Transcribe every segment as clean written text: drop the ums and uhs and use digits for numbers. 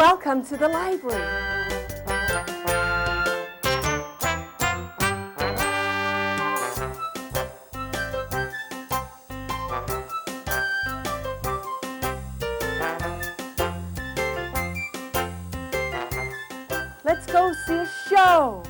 Welcome to the library. Let's go see a show.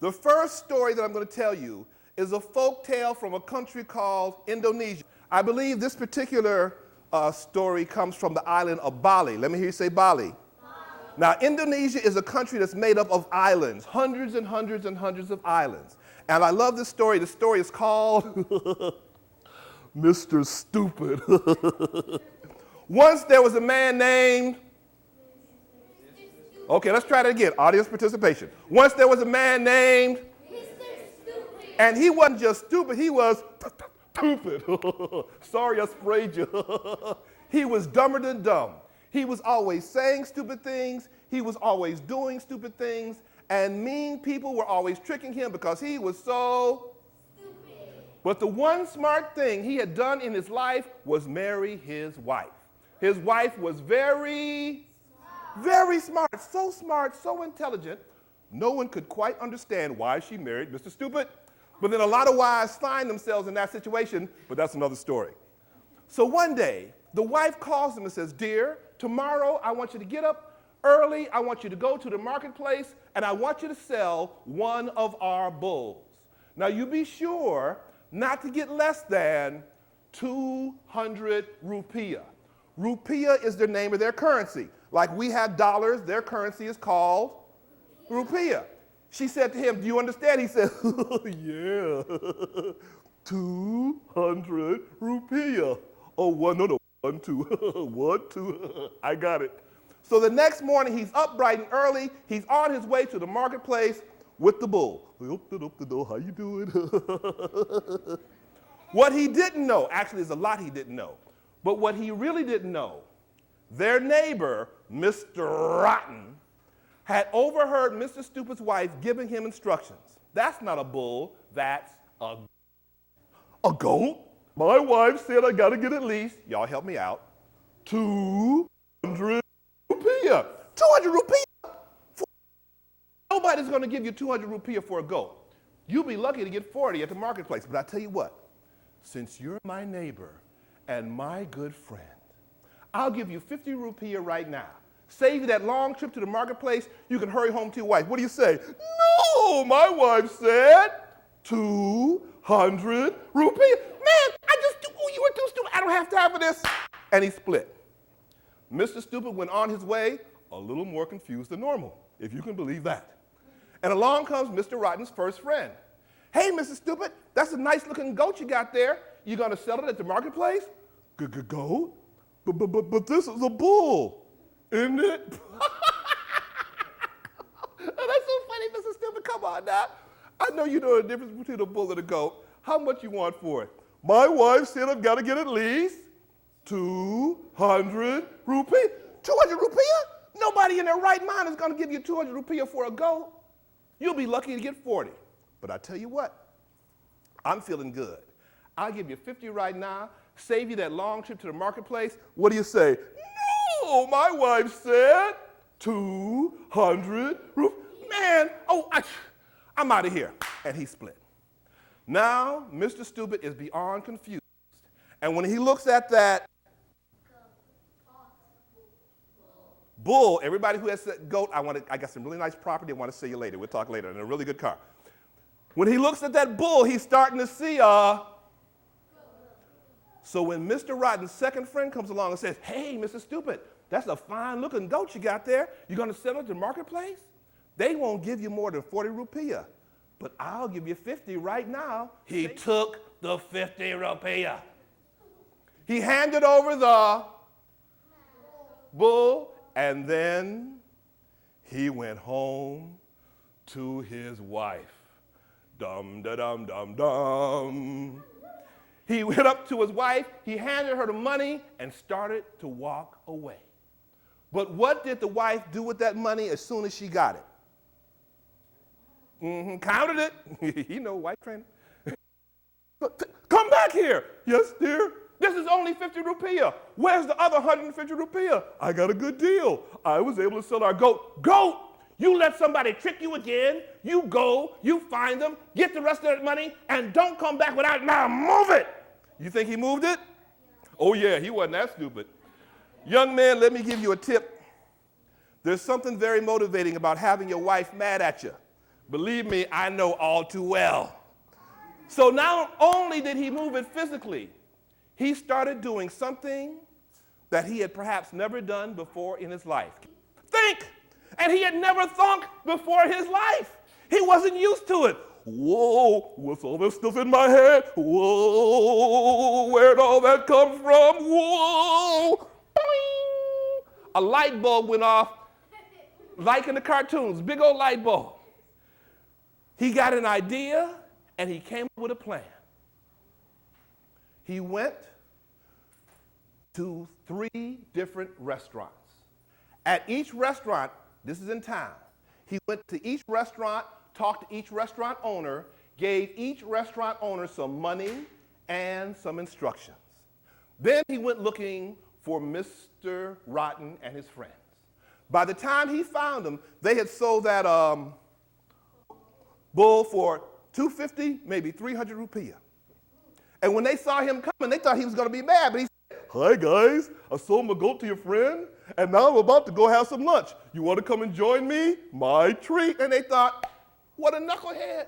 The first story that I'm going to tell you is a folk tale from a country called Indonesia. I believe this particular story comes from the island of Bali. Let me hear you say Bali. Now, Indonesia is a country that's made up of islands, hundreds and hundreds and hundreds of islands. And I love this story. The story is called Mr. Stupid. Once there was a man named... Okay, let's try that again. Audience participation. Once there was a man named... And he wasn't just stupid, he was stupid. Sorry I sprayed you. He was dumber than dumb. He was always saying stupid things. He was always doing stupid things. And mean people were always tricking him because he was so stupid. But the one smart thing he had done in his life was marry his wife. His wife was very smart, so intelligent. No one could quite understand why she married Mr. Stupid. But then a lot of wives find themselves in that situation, but that's another story. So one day, the wife calls him and says, "Dear, tomorrow I want you to get up early. I want you to go to the marketplace, and I want you to sell one of our bulls. Now, you be sure not to get less than 200 rupiah. Rupiah is the name of their currency. Like we have dollars, their currency is called rupiah." She said to him, "Do you understand?" He said, "Yeah, 200 rupiah. Oh, one, two, 1, 2, I got it." So the next morning, he's up bright and early. He's on his way to the marketplace with the bull. How you doing? What he didn't know, actually there's a lot he didn't know, but what he really didn't know, their neighbor, Mr. Rotten, had overheard Mr. Stupid's wife giving him instructions. That's not a bull, that's a goat. My wife said I gotta get at least, y'all help me out, 200 rupiah. 200 rupiah? Nobody's gonna give you 200 rupiah for a goat. You'll be lucky to get 40 at the marketplace. But I tell you what, since you're my neighbor and my good friend, I'll give you 50 rupiah right now. Save you that long trip to the marketplace. You can hurry home to your wife. What do you say? "No, my wife said 200 rupiah. Man, you were too stupid. I don't have time for this." And he split. Mr. Stupid went on his way a little more confused than normal, if you can believe that. And along comes Mr. Rotten's first friend. "Hey, Mr. Stupid, that's a nice looking goat you got there. You gonna sell it at the marketplace?" "Goat? But this is a bull. Isn't it?" That's so funny, Mr. Stupid. Come on now. I know you know the difference between a bull and a goat. How much you want for it? "My wife said I've got to get at least 200 rupiah. 200 rupiah? Nobody in their right mind is going to give you 200 rupiah for a goat. You'll be lucky to get 40. But I tell you what, I'm feeling good. I'll give you 50 right now, save you that long trip to the marketplace." What do you say? "Oh, my wife said 200 rupees. Man, I'm out of here." And he split. Now, Mr. Stupid is beyond confused. And when he looks at that bull, everybody who has that goat, I got some really nice property I want to see you later. We'll talk later, in a really good car. When he looks at that bull, he's starting to see So when Mr. Rotten's second friend comes along and says, "Hey, Mr. Stupid, that's a fine-looking goat you got there. You going to sell it at the marketplace? They won't give you more than 40 rupiah, but I'll give you 50 right now." He took the 50 rupiah. He handed over the bull, and then he went home to his wife. Dum-da-dum-dum-dum. He went up to his wife, he handed her the money, and started to walk away. But what did the wife do with that money as soon as she got it? Counted it. You know, wife training. "Come back back here. Yes, dear. This is only 50 rupiah. Where's the other 150 rupiah? I got a good deal. I was able to sell our goat. Goat! You let somebody trick you again. You go, you find them, get the rest of that money, and don't come back without it. Now move it. You think he moved it? Oh, yeah, he wasn't that stupid. Young man, let me give you a tip. There's something very motivating about having your wife mad at you. Believe me, I know all too well. So not only did he move it physically, he started doing something that he had perhaps never done before in his life. Think! And he had never thunk before in his life. He wasn't used to it. Whoa, what's all this stuff in my head? Whoa, where'd all that come from? Whoa! Boing! A light bulb went off, like in the cartoons, big old light bulb. He got an idea, and he came up with a plan. He went to 3 different restaurants. At each restaurant, this is in town, he went to each restaurant, talked to each restaurant owner, gave each restaurant owner some money and some instructions. Then he went looking for Mr. Rotten and his friends. By the time he found them, they had sold that bull for 250, maybe 300 rupiah. And when they saw him coming, they thought he was going to be mad, but he said, hi guys, I sold my goat to your friend, and now I'm about to go have some lunch. You want to come and join me? My treat. And they thought, what a knucklehead.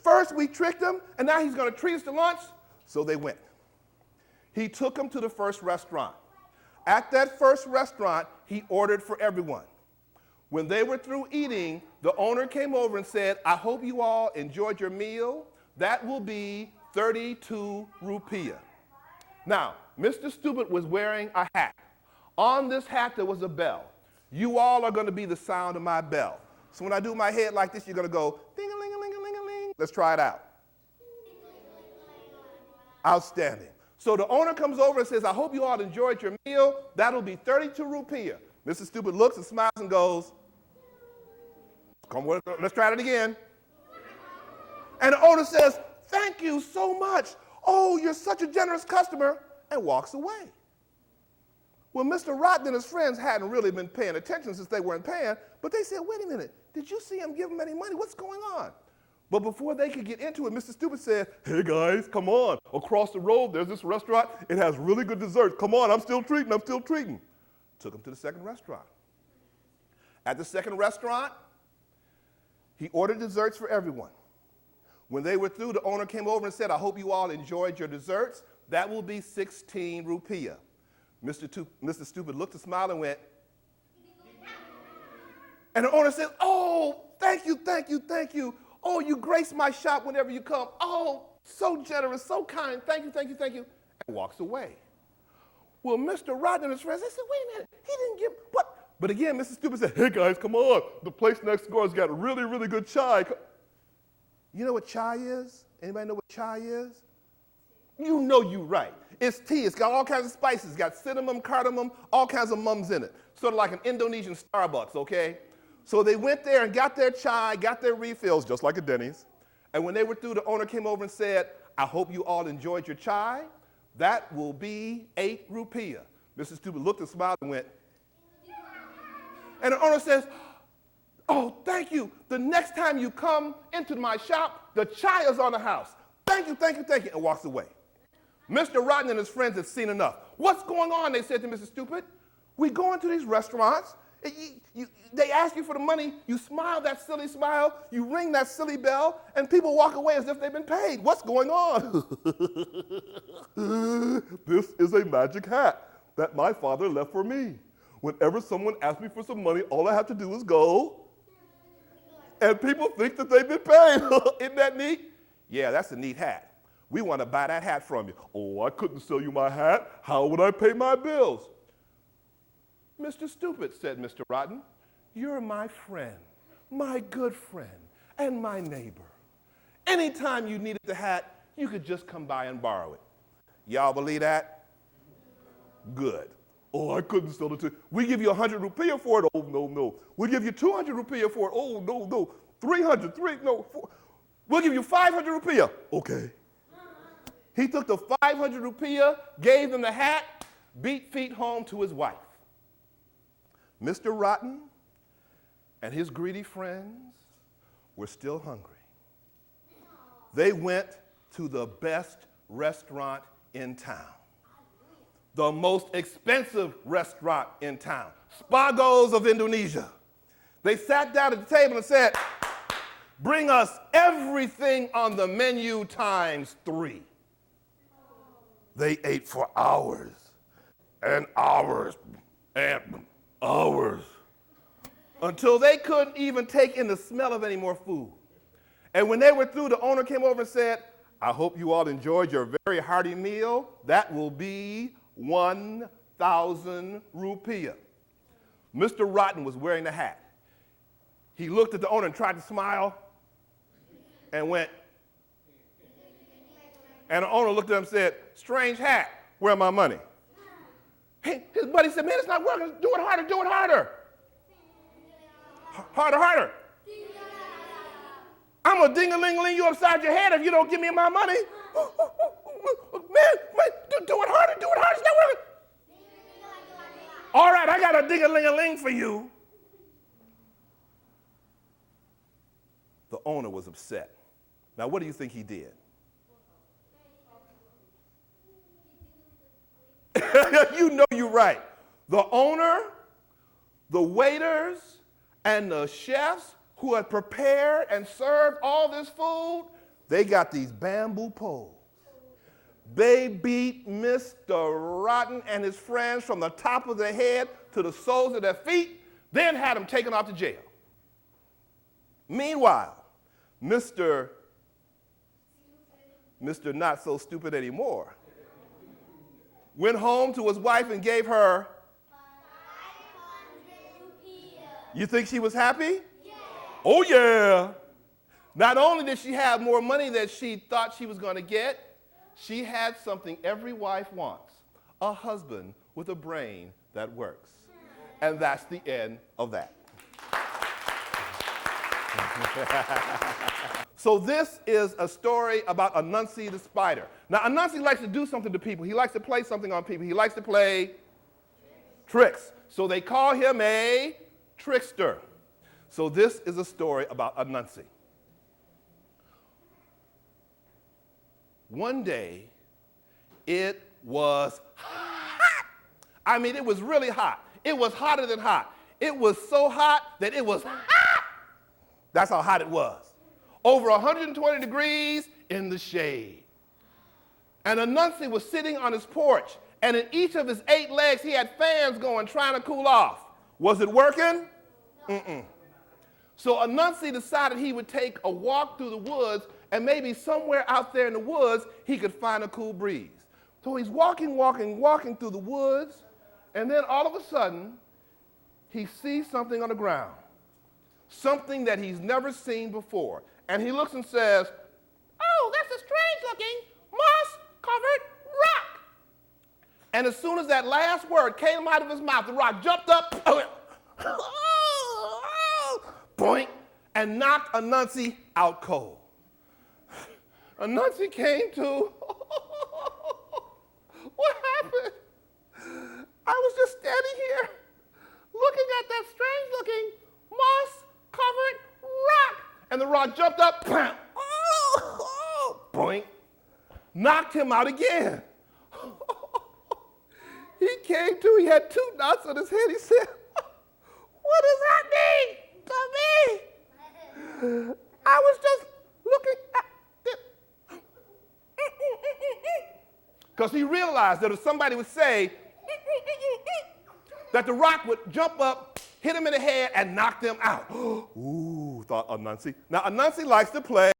First we tricked him, and now he's going to treat us to lunch. So they went. He took them to the first restaurant. At that first restaurant, he ordered for everyone. When they were through eating, the owner came over and said, I hope you all enjoyed your meal. That will be 32 rupiah. Now, Mr. Stupid was wearing a hat. On this hat, there was a bell. You all are going to be the sound of my bell. So when I do my head like this, you're going to go, ding-a-ling-a-ling-a-ling-a-ling. Let's try it out. Outstanding. So the owner comes over and says, I hope you all enjoyed your meal. That'll be 32 rupiah. Mr. Stupid looks and smiles and goes, come on, let's try it again. And the owner says, thank you so much. Oh, you're such a generous customer, and walks away. Well, Mr. Rotten and his friends hadn't really been paying attention since they weren't paying, but they said, wait a minute, did you see him give him any money? What's going on? But before they could get into it, Mr. Stupid said, hey guys, come on. Across the road, there's this restaurant. It has really good desserts. Come on, I'm still treating. Took him to the second restaurant. At the second restaurant, he ordered desserts for everyone. When they were through, the owner came over and said, I hope you all enjoyed your desserts. That will be 16 rupiah. Mr. Stupid looked and smiled and went. And the owner said, oh, thank you. Oh, you grace my shop whenever you come. Oh, so generous, so kind. Thank you. And walks away. Well, Mr. Rotten and his friends, they said, wait a minute, he didn't give, what? But again, Mr. Stupid said, hey guys, come on. The place next door has got really, really good chai. You know what chai is? Anybody know what chai is? You know you right. It's tea. It's got all kinds of spices. It's got cinnamon, cardamom, all kinds of mums in it. Sort of like an Indonesian Starbucks, okay? So they went there and got their chai, got their refills, just like a Denny's. And when they were through, the owner came over and said, I hope you all enjoyed your chai. That will be 8 rupiah. Mr. Stupid looked and smiled and went. And the owner says, oh, thank you. The next time you come into my shop, the chai is on the house. Thank you, and walks away. Mr. Rotten and his friends had seen enough. What's going on, they said to Mr. Stupid. We go into these restaurants. They ask you for the money. You smile that silly smile. You ring that silly bell, and people walk away as if they've been paid. What's going on? This is a magic hat that my father left for me. Whenever someone asks me for some money, all I have to do is go, and people think that they've been paid. Isn't that neat? Yeah, that's a neat hat. We want to buy that hat from you. Oh, I couldn't sell you my hat. How would I pay my bills? Mr. Stupid, said Mr. Rotten, you're my friend, my good friend, and my neighbor. Anytime you needed the hat, you could just come by and borrow it. Y'all believe that? Good. Oh, I couldn't sell it to you. We give you 100 rupiah for it. Oh, no. We'll give you 200 rupiah for it. Oh, no. 300, 4. We'll give you 500 rupiah. Okay. He took the 500 rupiah, gave them the hat, beat feet home to his wife. Mr. Rotten and his greedy friends were still hungry. They went to the best restaurant in town, the most expensive restaurant in town, Spagos of Indonesia. They sat down at the table and said, "Bring us everything on the menu times 3. They ate for hours and hours and hours until they couldn't even take in the smell of any more food. And when they were through, the owner came over and said, "I hope you all enjoyed your very hearty meal. That will be 1,000 rupiah." Mr. Rotten was wearing the hat. He looked at the owner and tried to smile and went. And the owner looked at him and said, "Strange hat, where my money?" His buddy said, "Man, it's not working. Do it harder, do it harder. Harder, harder. I'm going to ding-a-ling-a-ling you upside your head if you don't give me my money." Man, do it harder, do it harder. It's not working. All right, I got a ding-a-ling-a-ling for you. The owner was upset. Now, what do you think he did? You know you're right. The owner, the waiters, and the chefs who had prepared and served all this food, they got these bamboo poles. They beat Mr. Rotten and his friends from the top of their head to the soles of their feet, then had them taken off to jail. Meanwhile, Mr. Not So Stupid Anymore went home to his wife and gave her 500 rupiah. You think she was happy? Yes. Oh, yeah. Not only did she have more money than she thought she was going to get, she had something every wife wants, a husband with a brain that works. And that's the end of that. So this is a story about Anansi the spider. Now, Anansi likes to do something to people. He likes to play something on people. He likes to play tricks. So they call him a trickster. So this is a story about Anansi. One day, it was hot. I mean, it was really hot. It was hotter than hot. It was so hot that it was hot. That's how hot it was. Over 120 degrees in the shade. And Anansi was sitting on his porch, and in each of his 8 legs, he had fans going, trying to cool off. Was it working? Mm-mm. So Anansi decided he would take a walk through the woods, and maybe somewhere out there in the woods, he could find a cool breeze. So he's walking through the woods, and then all of a sudden, he sees something on the ground. Something that he's never seen before. And he looks and says, "Oh, that's a strange-looking, moss-covered rock." And as soon as that last word came out of his mouth, the rock jumped up, boink, and knocked Anansi out cold. Anansi came to. What happened? I was just standing here looking at that strange-looking, moss-covered rock. And the rock jumped up, boink, knocked him out again. He came to, he had 2 knots on his head. He said, "What does that mean to me? I was just looking at it." Because he realized that if somebody would say, that the rock would jump up, hit him in the head, and knock them out. Ooh, thought Anansi. Now, Anansi likes to play